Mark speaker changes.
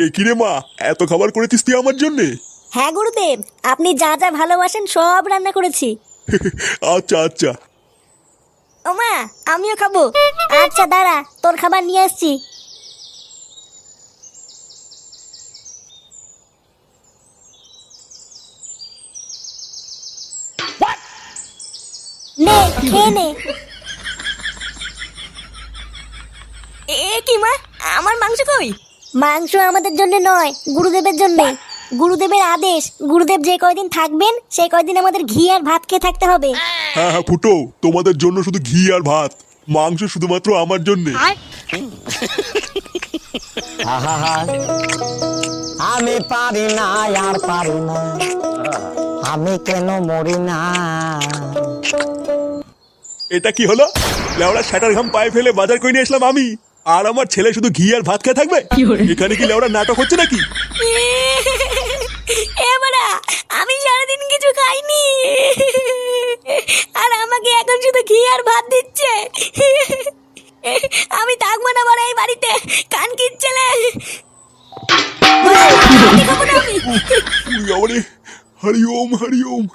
Speaker 1: এ কি রে মা, এত খাবার করেছিস তুই আমার জন্যে?
Speaker 2: হ্যাঁ গুরুদেব, আপনি যা যা ভালোবাসেন সব রান্না করেছি।
Speaker 1: আচ্ছা আচ্ছা।
Speaker 2: ও মা, আমিও খাবো। আচ্ছা দাঁড়া, তোর খাবার নিয়ে আসছি। নে খেয়ে নে। এ কি মা, আমার মাংস কই? মাংস আমাদের জন্য নয়, গুরুদেবের জন্য। গুরুদেবের আদেশ, গুরুদেব যে কয়দিন থাকবেন সেই কয়দিন আমাদের ঘি আর ভাত খেয়ে থাকতে হবে।
Speaker 1: হ্যাঁ হ্যাঁ ফুটো, তোমাদের জন্য শুধু ঘি আর ভাত, মাংস শুধুমাত্র আমার জন্যে।
Speaker 3: আহা, আমি পারি না আর পারি না, আমি কেন মরি না।
Speaker 1: এটা কি হলো? লেওড়া শাটার ঘাম পায়ে ফেলে বাজার করে নিয়ে আসলাম আমি, আর আমার ছেলে শুধু ঘি আর ভাত খেয়ে থাকবে? এখানে কি লেওড়া নাটক হচ্ছে নাকি?
Speaker 2: এবারে আমি সারাদিন কিছু খাইনি, আর আমাকে এখন শুধু ঘি আর ভাত দিচ্ছে। আমি থাকবো না বড় এই বাড়িতে, কান কিচ্ছেলে।
Speaker 1: হরি ওম হরি ওম।